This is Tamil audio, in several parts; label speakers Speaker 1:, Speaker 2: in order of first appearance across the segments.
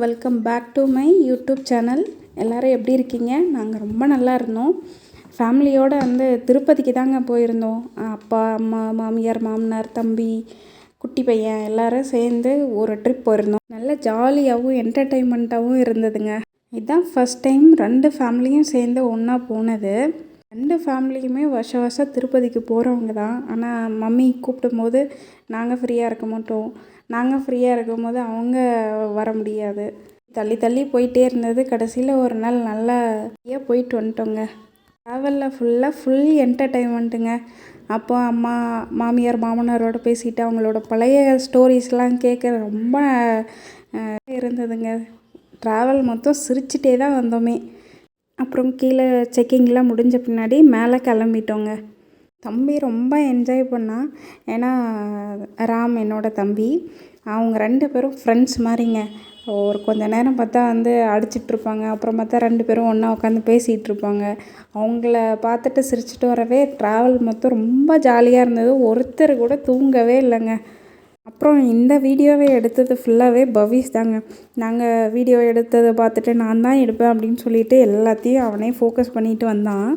Speaker 1: Welcome back to my YouTube channel. எல்லோரும் எப்படி இருக்கீங்க? நாங்கள் ரொம்ப நல்லா இருந்தோம். ஃபேமிலியோடு திருப்பதிக்கு தாங்க போயிருந்தோம். அப்பா, அம்மா, மாமியார், மாமனார், தம்பி, குட்டி பையன் எல்லோரும் சேர்ந்து ஒரு ட்ரிப் போயிருந்தோம். நல்ல ஜாலியாகவும் என்டர்டெயின்மெண்ட்டாகவும் இருந்ததுங்க. இதுதான் ஃபஸ்ட் டைம் 2 ஃபேமிலியும் சேர்ந்து ஒன்றா போனது. 2 ஃபேமிலியுமே வருஷம் திருப்பதிக்கு போகிறவங்க தான். ஆனால் மம்மி கூப்பிடும்போது நாங்கள் ஃப்ரீயாக இருக்க மாட்டோம். நாங்கள் ஃப்ரீயாக இருக்கும்போது அவங்க வர முடியாது. தள்ளி தள்ளி போயிட்டே இருந்தது. கடைசியில் ஒரு நாள் நல்லா போயிட்டு வந்துட்டோங்க. ட்ராவலில் ஃபுல் என்டர்டெயின்மெண்ட்டுங்க. அப்போ அம்மா, மாமியார், மாமனாரோட பேசிட்டு அவங்களோட பழைய ஸ்டோரிஸ்லாம் கேட்க ரொம்ப இருந்ததுங்க. ட்ராவல் மொத்தம் சிரிச்சிட்டே தான் வந்தோமே. அப்புறம் கீழே செக்கிங்லாம் முடிஞ்ச பின்னாடி மேலே கிளம்பிட்டோங்க. தம்பி ரொம்ப என்ஜாய் பண்ணான். ஏன்னா ராம் என்னோடய தம்பி. அவங்க 2 பேரும் ஃப்ரெண்ட்ஸ் மாதிரிங்க. ஒரு கொஞ்ச நேரம் பார்த்தா அடிச்சிட்ருப்பாங்க. அப்புறம் பார்த்தா 2 பேரும் ஒன்றா உட்காந்து பேசிகிட்டு இருப்பாங்க. அவங்கள பார்த்துட்டு சிரிச்சிட்டு வரவே ட்ராவல் மொத்தம் ரொம்ப ஜாலியாக இருந்தது. ஒருத்தர் கூட தூங்கவே இல்லைங்க. அப்புறம் இந்த வீடியோவை எடுத்தது ஃபுல்லாகவே பவிஷ் தாங்க. நாங்கள் வீடியோ எடுத்ததை பார்த்துட்டு நான் தான் எடுப்பேன் அப்படின்னு சொல்லிட்டு எல்லாத்தையும் அவனே ஃபோக்கஸ் பண்ணிட்டு வந்தான்.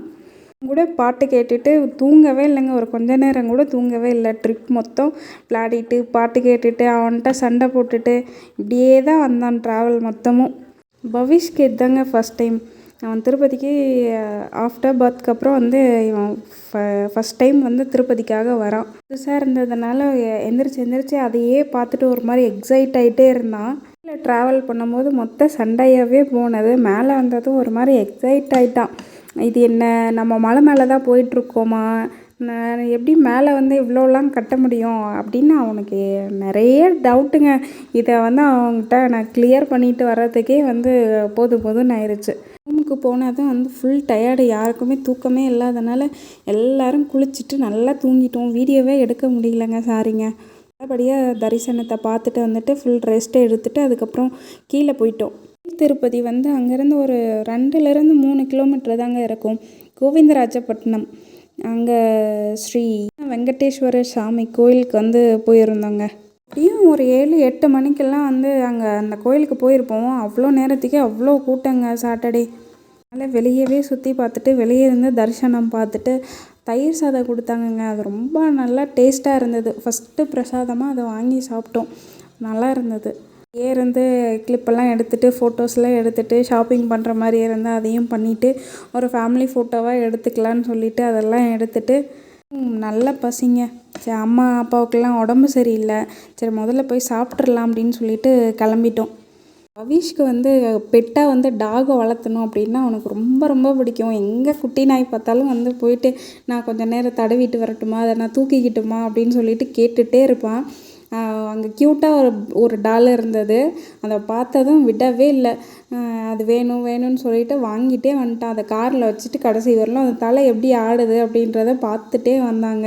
Speaker 1: கூட பாட்டு கேட்டுட்டு தூங்கவே இல்லைங்க. ஒரு கொஞ்ச நேரம் கூட தூங்கவே இல்லை. ட்ரிப் மொத்தம் விளையாடிட்டு பாட்டு கேட்டுட்டு அவன்கிட்ட சண்டை போட்டுட்டு இப்படியே தான் வந்தான் ட்ராவல் மொத்தமும். பவிஷ்க்கு இதுதாங்க ஃபஸ்ட் டைம். அவன் திருப்பதிக்கு ஆஃப்டர் பர்த்க்கு அப்புறம் இவன் ஃபஸ்ட் டைம் திருப்பதிக்காக வரான். புதுசாக இருந்ததுனால எந்திரிச்சு அதையே பார்த்துட்டு ஒரு மாதிரி எக்ஸைட் ஆகிட்டே இருந்தான். இல்லை ட்ராவல் பண்ணும்போது மொத்த சண்டையாகவே போனது. மேலே வந்ததும் ஒரு மாதிரி எக்ஸைட் ஆகிட்டான். இது என்ன, நம்ம மலை மேலே தான் போயிட்டுருக்கோமா, நான் எப்படி மேலே இவ்வளோலாம் கட்ட முடியும் அப்படின்னு அவனுக்கு நிறைய டவுட்டுங்க. இதை அவங்ககிட்ட நான் கிளியர் பண்ணிட்டு வர்றதுக்கே போதும்னு ஆயிடுச்சு. ரூமுக்கு போனதும் ஃபுல் டயர்டு. யாருக்குமே தூக்கமே இல்லாதனால எல்லோரும் குளிச்சுட்டு நல்லா தூங்கிட்டோம். வீடியோவே எடுக்க முடியலங்க, சாரிங்க. நல்லபடியாக தரிசனத்தை பார்த்துட்டு ஃபுல் ரெஸ்ட் எடுத்துகிட்டு அதுக்கப்புறம் கீழே போயிட்டோம். திருப்பதி அங்கேருந்து ஒரு 2லேருந்து 3 கிலோமீட்டர் தாங்க இருக்கும். கோவிந்தராஜப்பட்டினம் அங்கே ஸ்ரீ வெங்கடேஸ்வர சாமி கோயிலுக்கு போயிருந்தோங்க. அப்படியும் ஒரு 7-8 மணிக்கெல்லாம் அங்கே அந்த கோயிலுக்கு போயிருப்போம். அவ்வளோ நேரத்துக்கே அவ்வளோ கூட்டங்க சாட்டர்டே. அதனால் வெளியவே சுற்றி பார்த்துட்டு வெளியே இருந்து தரிசனம் பார்த்துட்டு தயிர் சாதம் கொடுத்தாங்கங்க. அது ரொம்ப நல்லா டேஸ்ட்டாக இருந்தது. ஃபஸ்ட்டு பிரசாதமாக அதை வாங்கி சாப்பிட்டோம். நல்லா இருந்தது. இருந்து கிளிப்பெல்லாம் எடுத்துகிட்டு ஃபோட்டோஸ்லாம் எடுத்துகிட்டு ஷாப்பிங் பண்ணுற மாதிரி இருந்தால் அதையும் பண்ணிவிட்டு ஒரு ஃபேமிலி ஃபோட்டோவாக எடுத்துக்கலான்னு சொல்லிவிட்டு அதெல்லாம் எடுத்துகிட்டு நல்ல பசிங்க. சரி, அம்மா அப்பாவுக்கெல்லாம் உடம்பு சரியில்லை, சரி முதல்ல போய் சாப்பிட்றலாம் அப்படின்னு சொல்லிட்டு கிளம்பிட்டோம். பவிஷ்க்கு பெட்டாக டாகை வளர்த்தணும் அப்படின்னா அவனுக்கு ரொம்ப ரொம்ப பிடிக்கும். எங்கே குட்டி நாய் பார்த்தாலும் போயிட்டு நான் கொஞ்சம் நேரம் தடவிட்டு வரட்டுமா, அதை நான் தூக்கிக்கிட்டுமா அப்படின்னு சொல்லிட்டு கேட்டுகிட்டே இருப்பான். அங்கே க்யூட்டாக ஒரு டால் இருந்தது. அதை பார்த்ததும் விடவே இல்லை. அது வேணும்னு சொல்லிட்டு வாங்கிட்டே வந்துட்டான். அதை காரில் வச்சுட்டு கடைசி வரலும் அந்த தலை எப்படி ஆடுது அப்படின்றத பார்த்துட்டே வந்தாங்க.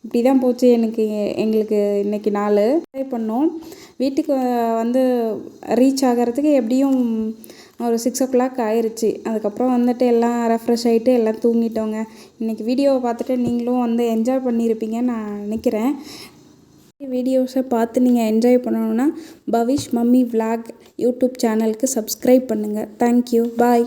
Speaker 1: இப்படி தான் போச்சு எங்களுக்கு இன்றைக்கி நாள். ட்ரை பண்ணோம். வீட்டுக்கு ரீச் ஆகிறதுக்கு எப்படியும் ஒரு 6 o'clock ஆயிடுச்சு. அதுக்கப்புறம் எல்லாம் ரெஃப்ரெஷ் ஆகிட்டு எல்லாம் தூங்கிட்டோங்க. இன்றைக்கி வீடியோவை பார்த்துட்டு நீங்களும் என்ஜாய் பண்ணியிருப்பீங்கன்னு நான் நினைக்கிறேன். வீடியோஸை பார்த்து நீங்கள் என்ஜாய் பண்ணணுன்னா பவிஷ் மம்மி விளாக் யூடியூப் சேனலுக்கு சப்ஸ்கிரைப் பண்ணுங்கள். தேங்க்யூ, பாய்.